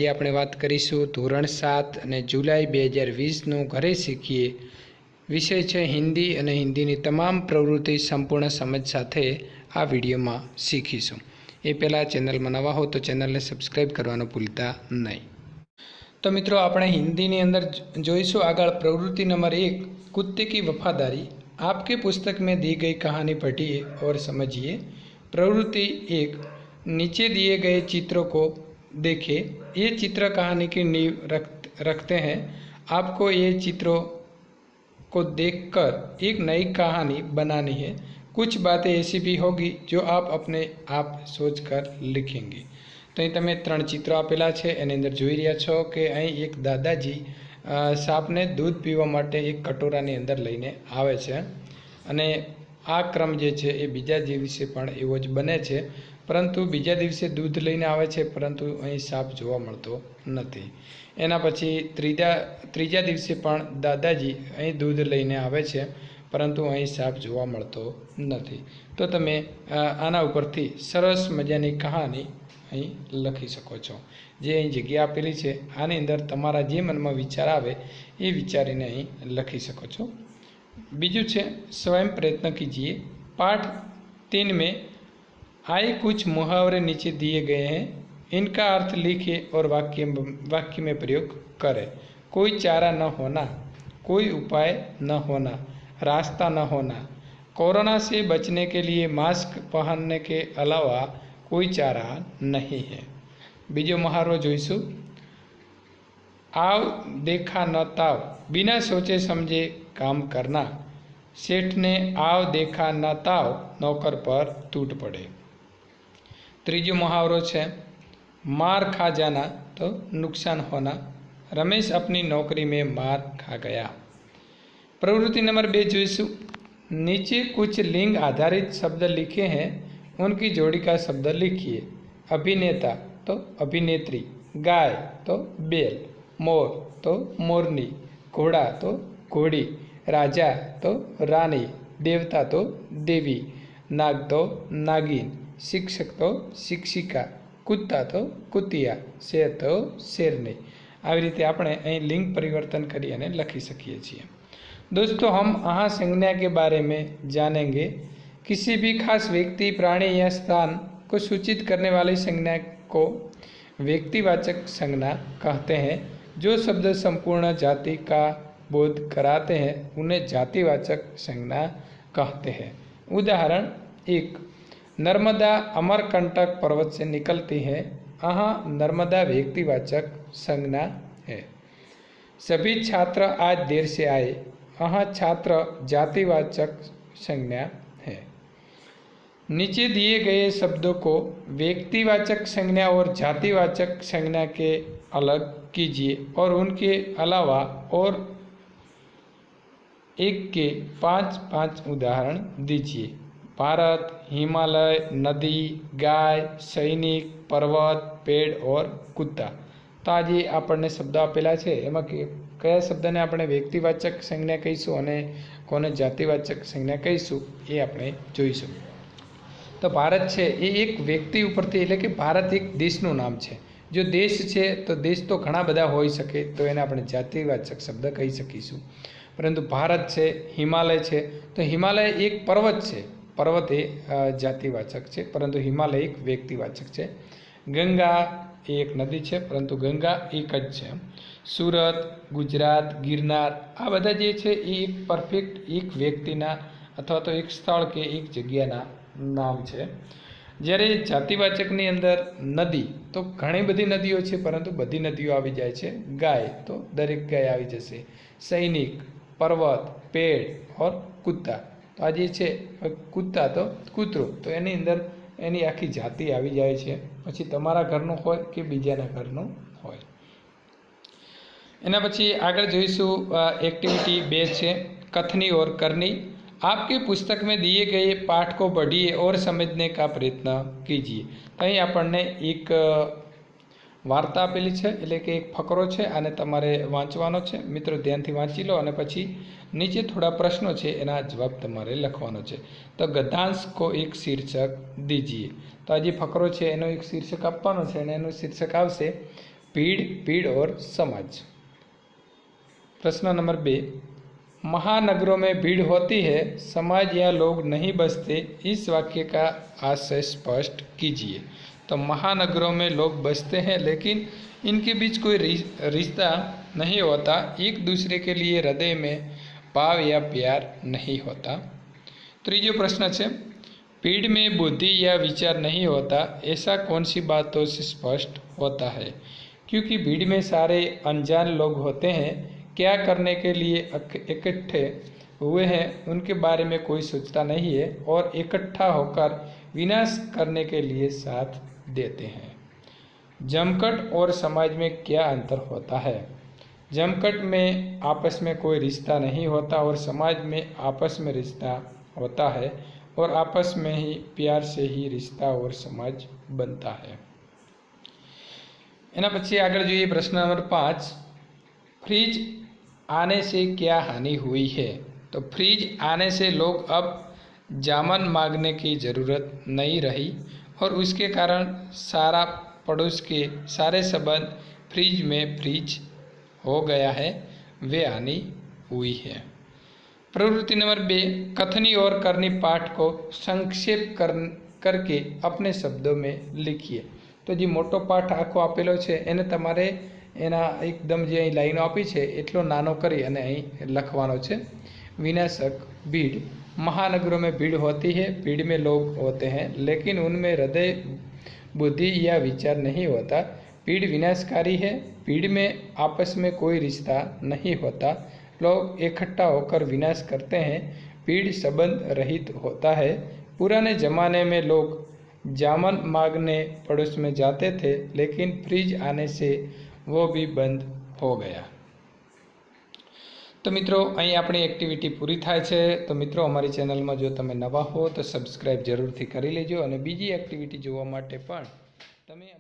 આજે આપણે વાત કરીશું ધોરણ 7 અને જુલાઈ 2020નું ઘરે શીખીએ વિષય છે હિન્દી અને હિન્દીની તમામ પ્રવૃત્તિ સંપૂર્ણ સમજ સાથે આ વિડીયોમાં શીખીશું। એ પહેલાં ચેનલમાં નવા હો તો ચેનલને સબસ્ક્રાઈબ કરવાનું ભૂલતા નહીં। તો મિત્રો આપણે હિન્દીની અંદર જોઈશું આગળ प्रवृत्ति नंबर 1 कुत्ते की वफादारी। आपके पुस्तक में दी गई कहानी पढ़िए और समझिए। प्रवृत्ति 1 नीचे दिए गए चित्रों को देखें। ये चित्र कहानी की नींव रखते हैं। आपको ये चित्रों को देखकर एक नई कहानी बनानी है। कुछ बातें ऐसी भी होगी जो आप अपने आप सोचकर लिखेंगे। तो અહીં તમે ત્રણ ચિત્રો આપેલા છે એની અંદર જોઈ રહ્યા છો કે અહીં એક દાદાજી સાપને દૂધ પીવા માટે એક કટોરાની અંદર લઈને આવે છે અને આ ક્રમ જે છે એ બીજા દિવસે પણ એવો જ બને છે, પરંતુ બીજા દિવસે दूध લઈને આવે છે પરંતુ અહીં સાપ જોવા મળતો નથી। એના પછી ત્રીજા દિવસે પણ દાદાજી અહીં दूध લઈને આવે છે પરંતુ અહીં સાપ જોવા મળતો નથી। તો તમે આના ઉપરથી સરસ મજાની કહાની અહીં લખી શકો છો। જે અહીં જગ્યા આપેલી છે આની અંદર તમારા જે મનમાં વિચાર આવે એ વિચારીને અહીં લખી શકો છો। બીજું છે स्वयं प्रयत्न कीजिए। पाठ 3 में आए कुछ मुहावरे नीचे दिए गए हैं। इनका अर्थ लिखिए और वाक्य में प्रयोग करें। कोई चारा न होना, कोई उपाय न होना, रास्ता न होना, कोरोना से बचने के लिए मास्क पहनने के अलावा कोई चारा नहीं है। बीजो मुहावरो जोईशु आव देखा न ताव, बिना सोचे समझे काम करना। सेठ ने आव देखा न ताव, नौकर पर टूट पड़े। त्रीजो मुहावरो है मार खा जाना तो नुकसान होना। रमेश अपनी नौकरी में मार खा गया। प्रवृत्ति नंबर 2 जोईशु नीचे कुछ लिंग आधारित शब्द लिखे हैं, उनकी जोड़ी का शब्द लिखिए। अभिनेता तो अभिनेत्री, गाय तो बैल, मोर तो मोरनी, घोड़ा तो घोड़ी, राजा तो रानी, देवता तो देवी, नाग तो नागिन, शिक्षक तो शिक्षिका, कुत्ता तो कुतिया, शेर तो शेरनी। આવી રીતે આપણે અહીં लिंग परिवर्तन કરી અને લખી શકીએ છીએ। दोस्तों हम यहाँ संज्ञा के बारे में जानेंगे। किसी भी खास व्यक्ति, प्राणी या स्थान को सूचित करने वाली संज्ञा को व्यक्तिवाचक संज्ञा कहते हैं। जो शब्द संपूर्ण जाति का बोध कराते हैं उन्हें जातिवाचक संज्ञा कहते हैं। उदाहरण 1 नर्मदा अमरकंटक पर्वत से निकलती है। यहाँ नर्मदा व्यक्तिवाचक संज्ञा है। सभी छात्र आज देर से आए। यहाँ छात्र जातिवाचक संज्ञा है। नीचे दिए गए शब्दों को व्यक्तिवाचक संज्ञा और जातिवाचक संज्ञा के अलग कीजिए और उनके अलावा और एक के 5 उदाहरण दीजिए। भारत, हिमालय, नदी, गाय, सैनिक, पर्वत, पेड़ और कुत्ता। तो आज आपने शब्द आपेला है एम क्या शब्द ने આપણે વ્યક્તિવાચક સંજ્ઞા કહીશું અને કોને જાતિવાચક સંજ્ઞા કહીશું એ આપણે જોઈશું। તો ભારત છે એ એક વ્યક્તિ ઉપરથી એટલે કે ભારત એક દેશનું નામ છે। જો દેશ છે તો દેશ તો ઘણા બધા હોઈ શકે તો એને આપણે જાતિવાચક શબ્દ કહી શકીશું, પરંતુ ભારત છે, હિમાલય છે તો હિમાલય એક પર્વત છે, पर्वत ए जातिवाचक है परंतु हिमालय एक व्यक्तिवाचक है। गंगा एक नदी है परंतु गंगा एक ज है। सूरत, गुजरात, गिरनार आ बधा जे छे एक परफेक्ट एक व्यक्तिना अथवा तो एक स्थल के एक जग्याना नाम है। ज्यारे जातिवाचकनी अंदर नदी तो घणी बधी नदीओ छे परंतु बधी नदीओ आवी जाय छे। गाय तो दरेक गाय आवी जशे। सैनिक, पर्वत, पेड़ और कुत्ता तो आज है कुत्ता तो कूतरो तो एनी अंदर एनी आखी जाति आवी जाए छे। पछी तमारा घरनो होय के बीजाना घरनो होय। एना पछी आगळ जोईशुं एक्टिविटी 2 छे कथनी और करनी। आपके पुस्तक में दिए गए पाठ को पढ़िए और समझने का प्रयत्न कीजिए। तो अहीं आपणे एक वार्ता आपेली है एटले के एक फकरो है आने तमारे वाँचवानो छे। मित्रों ध्यानथी वाँची लो અને પછી नीचे थोड़ा प्रश्नों है एना जवाब तमारे लखवानो है। तो गद्यांश को एक शीर्षक दीजिए। तो आज फकरो है एनो एक शीर्षक आपवानो छे અને એનું शीर्षक आवशे भीड़ और समाज। प्रश्न नंबर 2, महानगरों में भीड़ होती है, समाज या लोग नहीं बसते, इस वाक्य का आशय स्पष्ट कीजिए। तो महानगरों में लोग बसते हैं लेकिन इनके बीच कोई रिश्ता नहीं होता, एक दूसरे के लिए हृदय में भाव या प्यार नहीं होता। तीसरा प्रश्न है, भीड़ में बुद्धि या विचार नहीं होता, ऐसा कौन सी बातों से स्पष्ट होता है? क्योंकि भीड़ में सारे अनजान लोग होते हैं, क्या करने के लिए इकट्ठे हुए हैं उनके बारे में कोई सोचता नहीं है और इकट्ठा होकर विनाश करने के लिए साथ देते हैं। जमघट और समाज में क्या अंतर होता है? जमघट में आपस में कोई रिश्ता नहीं होता और समाज में आपस में रिश्ता होता है और आपस में ही प्यार से ही रिश्ता और समाज बनता है। एना पछी आगळ जोईए प्रश्न नंबर 5, फ्रीज आने से क्या हानि हुई है? तो फ्रीज आने से लोग अब जामन मांगने की ज़रूरत नहीं रही और उसके कारण सारा पड़ोस के सारे संबंध फ्रीज में फ्रीज हो गया है, वे हानि हुई है। प्रवृत्ति नंबर 2, कथनी और करनी पाठ को संक्षेप करके अपने शब्दों में लिखिए। तो जी मोटो पाठ आखो आपेलो छे एने तमारे एना एकदम जे अहीं लाइनो आपी छे एटलो नानो करी अने अहीं लखवानो छे। विनाशक भीड़, महानगरों में भीड़ होती है, भीड़ में लोग होते हैं लेकिन उनमें हृदय, बुद्धि या विचार नहीं होता। भीड़ विनाशकारी है, भीड़ में आपस में कोई रिश्ता नहीं होता, लोग इकट्ठा होकर विनाश करते हैं, भीड़ संबंध रहित होता है। पुराने जमाने में लोग जामन मांगने पड़ोस में जाते थे लेकिन फ्रीज आने से वो भी बंद हो गया। तो मित्रों अहीं आपणी एक्टिविटी पूरी थाय छे। तो मित्रों अमारी चेनल में जो तमे नवा हो तो सब्सक्राइब जरूर थी करी लेजो अने बीजी एक्टिविटी जोवा माटे पण तमे